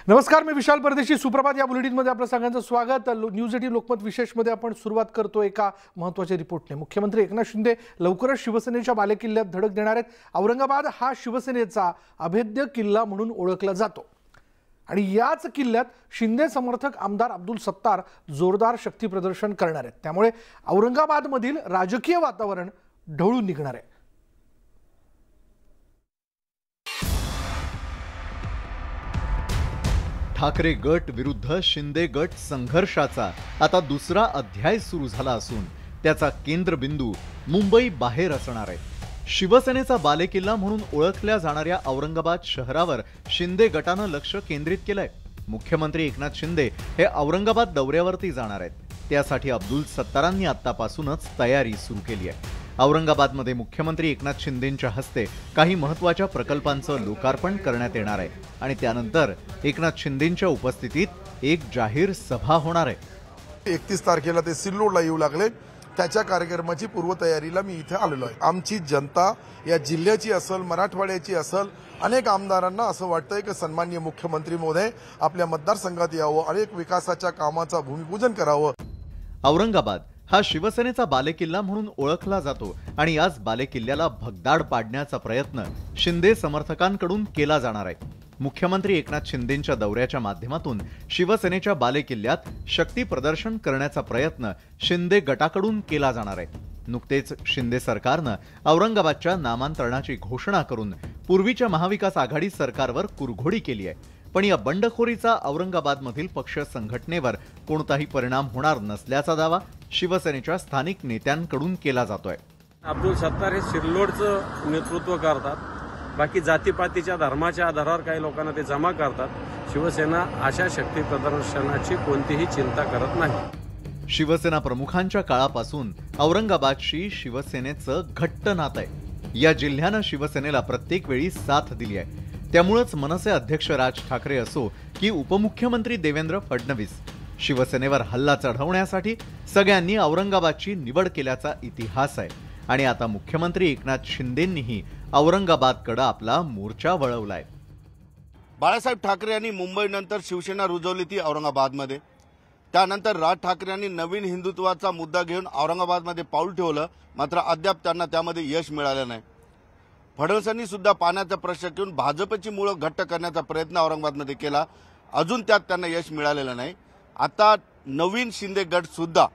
नमस्कार, मी विशाल परदेशी. सुप्रभात या बुलेटिनमध्ये आपलं सगळ्यांचं स्वागत. न्यूज 18 लोकमत विशेषमध्ये आपण सुरुवात करतो एका महत्त्वाच्या रिपोर्टने. मुख्यमंत्री एकनाथ शिंदे लवकरच शिवसेनेच्या बालेकिल्ल्यात धडक देणार आहेत. औरंगाबाद हा शिवसेनेचा अभेद्य किल्ला म्हणून ओळखला जातो आणि याच किल्ल्यात शिंदे समर्थक आमदार अब्दुल सत्तार जोरदार शक्ती प्रदर्शन करणार आहेत. त्यामुळे औरंगाबादमधील राजकीय वातावरण ढवळून निघणार आहे. ठाकरे गट विरुद्ध शिंदे गट संघर्षाचा आता दुसरा अध्याय सुरू झाला असून त्याचा केंद्रबिंदू मुंबई बाहेर असणार आहे. शिवसेनेचा बालेकिल्ला म्हणून ओळखल्या जाणाऱ्या औरंगाबाद शहरावर शिंदे गटानं लक्ष केंद्रित केलंय. मुख्यमंत्री एकनाथ शिंदे हे औरंगाबाद दौऱ्यावरती जाणार आहेत. त्यासाठी अब्दुल सत्तारांनी आतापासूनच तयारी सुरू केली आहे. औरंगाबादमध्ये मुख्यमंत्री एकनाथ शिंदेंच्या हस्ते काही महत्त्वाच्या प्रकल्पांचं लोकार्पण करण्यात येणार आहे आणि त्यानंतर एकनाथ शिंदेंच्या उपस्थितीत एक जाहीर सभा होणार आहे. 31 तारखेला ते सिल्लोडला येऊ लागले. त्याच्या कार्यक्रमाची पूर्वतयारीला मी इथे आलेलो आहे. आमची जनता या जिल्ह्याची असेल, मराठवाड्याची असेल, अनेक आमदारांना असं वाटतंय की सन्माननीय मुख्यमंत्री महोदय आपल्या मतदारसंघात यावं, अनेक विकासाच्या कामाचा भूमिपूजन करावं. औरंगाबाद हा शिवसेनेचा बालेकिल्ला म्हणून ओळखला जातो आणि याच बालेकिल्ल्याला भगदाड पाडण्याचा प्रयत्न शिंदे समर्थकांकडून केला जाणार आहे. मुख्यमंत्री एकनाथ शिंदेंच्या दौऱ्याच्या माध्यमातून शिवसेनेच्या बालेकिल्ल्यात शक्ती प्रदर्शन करण्याचा प्रयत्न शिंदे गटाकडून केला जाणार आहे. नुकतेच शिंदे सरकारनं औरंगाबादच्या नामांतरणाची घोषणा करून पूर्वीच्या महाविकास आघाडी सरकारवर कुरघोडी केली आहे. पण या बंडखोरीचा औरंगाबादमधील पक्ष संघटनेवर कोणताही परिणाम होणार नसल्याचा दावा शिवसेनेच्या स्थानिक नेत्यांकडून केला जातोय. अब्दुल सत्तार हे सिल्लोडचं नेतृत्व करतात. बाकी जातीपातीच्या धर्माच्या आधारावर काही लोकांना ते जमा करतात. शिवसेना अशा शक्ती प्रदर्शनाची कोणतीही चिंता करत नाही. शिवसेना प्रमुखांच्या काळापासून औरंगाबादशी शिवसेनेचं घट्ट नातं आहे. या जिल्ह्यानं शिवसेनेला प्रत्येक वेळी साथ दिली आहे. त्यामुळेच मनसे अध्यक्ष राज ठाकरे असो की उपमुख्यमंत्री देवेंद्र फडणवीस, शिवसेनेवर हल्ला चढवण्यासाठी सगळ्यांनी औरंगाबादची निवड केल्याचा इतिहास आहे. आणि आता मुख्यमंत्री एकनाथ शिंदेंनीही औरंगाबादकडे आपला मोर्चा वळवलाय. बाळासाहेब ठाकरे यांनी मुंबईनंतर शिवसेना रुजवली ती औरंगाबादमध्ये. त्यानंतर राज ठाकरे यांनी नवीन हिंदुत्वाचा मुद्दा घेऊन औरंगाबादमध्ये पाऊल ठेवलं. मात्र अद्याप त्यांना त्यामध्ये यश मिळालं नाही. फडणवीसांनी सुद्धा पाण्याचा प्रश्न घेऊन भाजपची मुळं घट्ट करण्याचा प्रयत्न औरंगाबादमध्ये केला. अजून त्यात त्यांना यश मिळालेलं नाही. आता नवीन शिंदे गट सुद्धा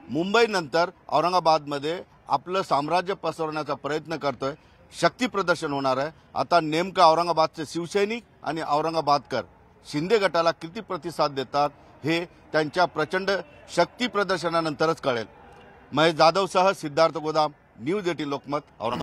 मुंबईनंतर औरंगाबादमध्ये आपलं साम्राज्य पसरवण्याचा प्रयत्न करतोय. शक्ती प्रदर्शन होणार आहे. आता नेमकं औरंगाबादचे शिवसैनिक आणि औरंगाबादकर शिंदे गटाला किती प्रतिसाद देतात हे त्यांच्या प्रचंड शक्ती प्रदर्शनानंतरच कळेल. महेश जाधवसह सिद्धार्थ गोदाम, न्यूज 18 लोकमत, औरंगाबाद.